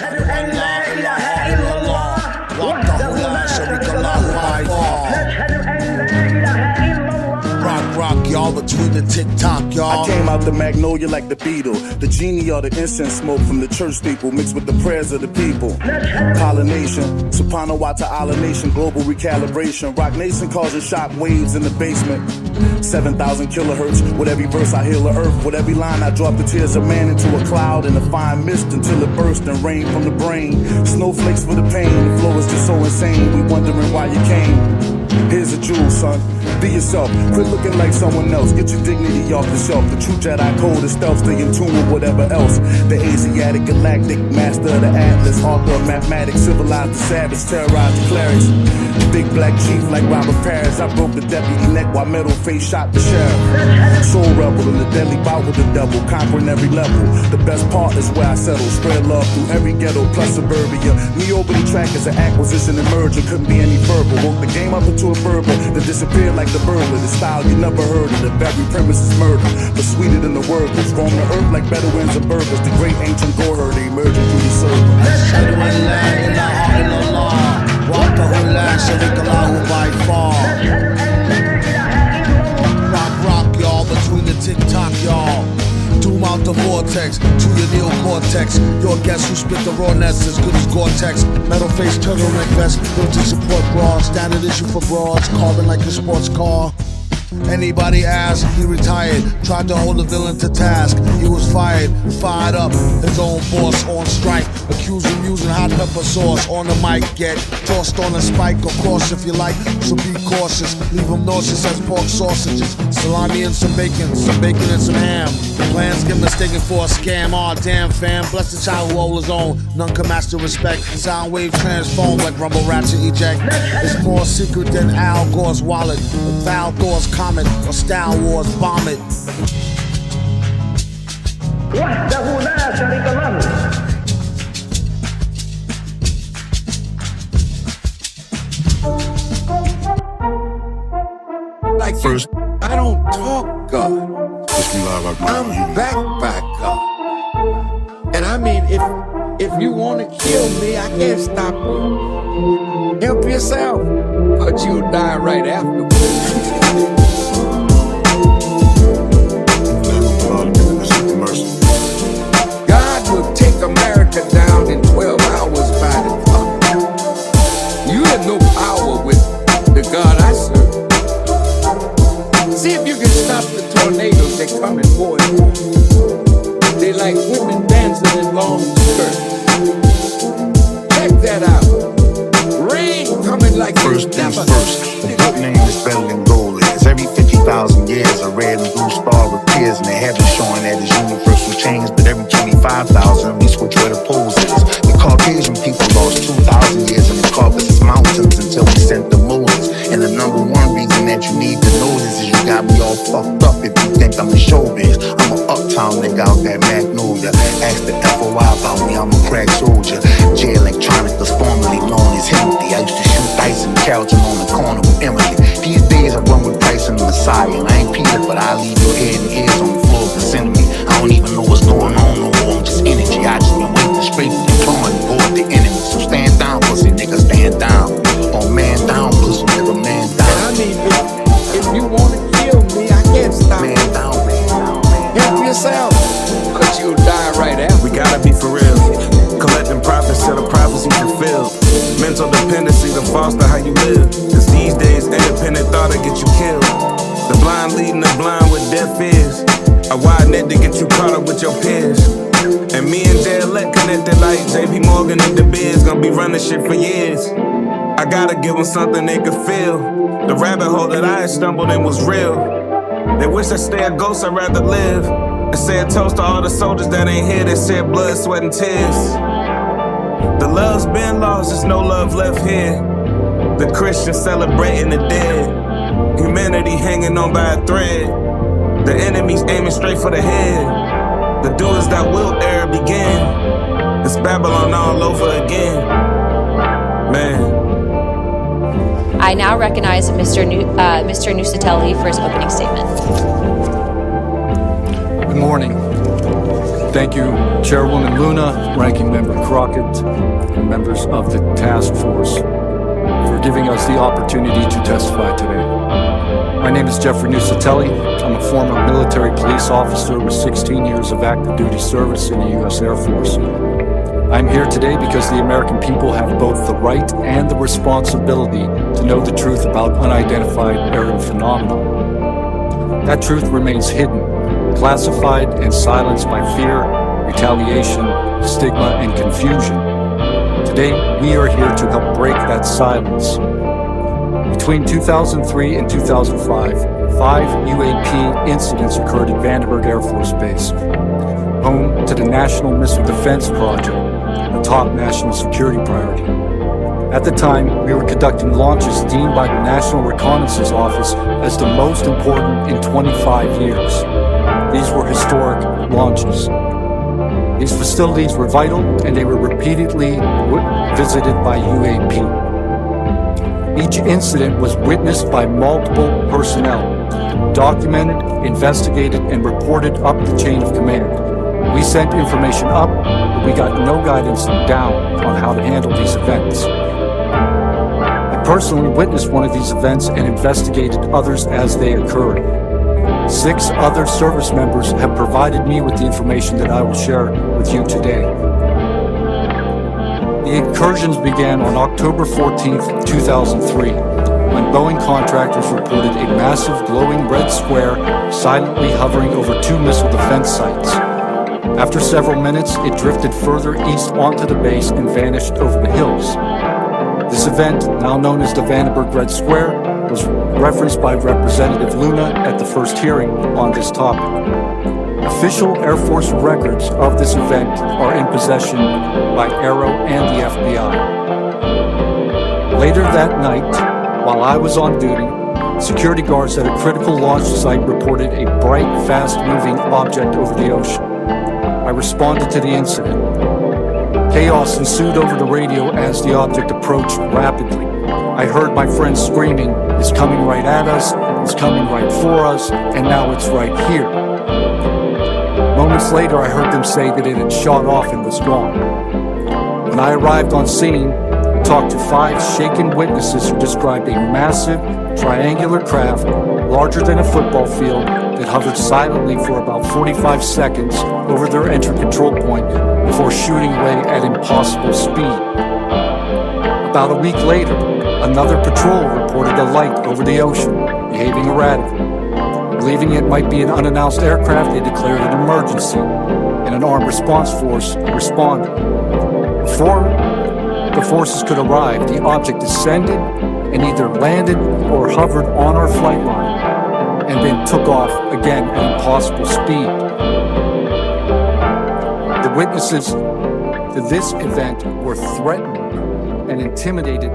أشهد أن لا إله إلا الله وحده لا شريك له by far. نشهد أن لا إله إلا الله. Rock, y'all, between the tick-tock, y'all. I came out the magnolia like the beetle, the genie or the incense smoke from the church steeple mixed with the prayers of the people. Pollination, Soprano Ta'ala Nation, global recalibration. Rock Nation causing shock waves in the basement. 7,000 kilohertz, with every verse I heal the earth. With every line I drop the tears of man into a cloud and a fine mist until it burst and rain from the brain. Snowflakes for the pain, the flow is just so insane. We wondering why you came. Here's a jewel, son. Be yourself. Quit looking like someone else. Get your dignity off the shelf. The true Jedi code is stealth. Stay in tune with whatever else. The Asiatic galactic master of the Atlas, author of mathematics, civilized the savage, terrorized the clerics. The big black chief like Robert Paris. I broke the deputy neck while metal face shot the sheriff. Soul rebel in the deadly bout with the devil, conquering every level. The best part is where I settle. Spread love through every ghetto plus suburbia. Me opening track is an acquisition and merger. Couldn't be any verbal. Woke the game up into a burble that disappeared like the burglar. The style you never heard of. The very premise is murder, but sweeter than the workers. Roam the earth like Bedouins and burgers. The great ancient gore herd emerging through the circle. أشهد أن لا إله إلا الله وحده لا شريك له by far. Rock, y'all, between the tick-tock, y'all. Doom out the vortex to your neocortex. Your guess who spit the rawness as good as Gore-Tex. Metal face turtleneck vest, built to support bras. Standard issue for broads, carbon like a sports car. Anybody ask, he retired. Tried to hold the villain to task. He was fired up. His own boss on strike. Accused him using hot pepper sauce on the mic. Get tossed on a spike, of course, if you like. So be cautious. Leave him nauseous as pork sausages. Salami and some bacon and some ham. Plans get mistaken for a scam. Aw, damn fam. Bless the child who holds his own. None can match the respect. Sound wave transform like rumble ratchet eject. It's more secret than Al Gore's wallet. The foul doors comet or Star Wars bomb it. وحده لا شريك له. Like first, I don't talk God. I'm back by God. And I mean, if you want to kill me, I can't stop you. Help yourself, but you'll die right afterwards. God will take America down in 12 hours by the clock. You have no power with the God I serve. See if you can stop the tornadoes, they're coming more and more. They like women dancing in long skirts. Check that out. Rain coming like first things first. The book name is better than gold is. Every 50,000 years, a red and blue star appears in the heavens, showing that his universal change. But every 25,000, we switch where the poles is. The Caucasian people lost 2,000 years in the Caucasus Mountains until we sent the Moses. And the number one reason that you need to know this is you got me all fucked up if you think I'm a showbiz. I'm an uptown nigga out that Magnolia. Ask the FOI about me, I'm a crack soldier. J Electronica, formerly known as Hemsley. I used to shoot dice in Carrollton on the corner with Emily. These days I run with Price and the Messiah. And I ain't Peter, but I leave your head and ears on the floor for sending me. I don't even know what's going on no more. I'm just energy. I just been waiting straight for the clawing and board the enemy. So stand down, pussy nigga, stand down. Or man down, pussy nigga, man down. I mean, if you wanna kill me, I can't stop. Man down, man down. Help yourself, but you'll die right after. We gotta be for real. Collecting profits till the prophecy fulfilled. Mental dependency to foster how you live. Cause these days, independent thought will get you killed. The blind leading the blind with their fears. A wide net to get you caught up with your peers. And me and J-Elect connected like JP Morgan and the Biz. Gonna be running shit for years. I gotta give them something they could feel. The rabbit hole that I had stumbled in was real. They wish I stay a ghost, I'd rather live. I say a toast to all the soldiers that ain't here. They shed blood, sweat, and tears. The love's been lost, there's no love left here. The Christians celebrating the dead. Humanity hanging on by a thread. The enemy's aiming straight for the head. The doers that will era begin. It's Babylon all over again. Man. I now recognize Mr. Nusatelli for his opening statement. Good morning. Thank you, Chairwoman Luna, Ranking Member Crockett, and members of the task force for giving us the opportunity to testify today. My name is Jeffrey Nusatelli. I'm a former military police officer with 16 years of active duty service in the U.S. Air Force. I'm here today because the American people have both the right and the responsibility to know the truth about unidentified aerial phenomena. That truth remains hidden, classified and silenced by fear, retaliation, stigma, and confusion. Today, we are here to help break that silence. Between 2003 and 2005, 5 UAP incidents occurred at Vandenberg Air Force Base, home to the National Missile Defense Project, a top national security priority. At the time, we were conducting launches deemed by the National Reconnaissance Office as the most important in 25 years. These were historic launches. These facilities were vital, and they were repeatedly visited by UAP. Each incident was witnessed by multiple personnel, documented, investigated, and reported up the chain of command. We sent information up, but we got no guidance down on how to handle these events. I personally witnessed one of these events and investigated others as they occurred. 6 other service members have provided me with the information that I will share with you today. The incursions began on October 14th, 2003, when Boeing contractors reported a massive glowing red square silently hovering over 2 missile defense sites. After several minutes, it drifted further east onto the base and vanished over the hills. This event, now known as the Vandenberg Red Square, was referenced by Representative Luna at the first hearing on this topic. Official Air Force records of this event are in possession by Aero and the FBI. Later that night, while I was on duty, security guards at a critical launch site reported a bright, fast-moving object over the ocean. I responded to the incident. Chaos ensued over the radio as the object approached rapidly. I heard my friends screaming, "It's coming right at us, it's coming right for us, and now it's right here." Moments later, I heard them say that it had shot off and was gone. When I arrived on scene, I talked to 5 shaken witnesses who described a massive, triangular craft, larger than a football field, that hovered silently for about 45 seconds over their entry control point before shooting away at impossible speed. About a week later, another patrol reported a light over the ocean, behaving erratically. Believing it might be an unannounced aircraft, they declared an emergency, and an armed response force responded. Before the forces could arrive, the object descended and either landed or hovered on our flight line, and then took off again at impossible speed. The witnesses to this event were threatened and intimidated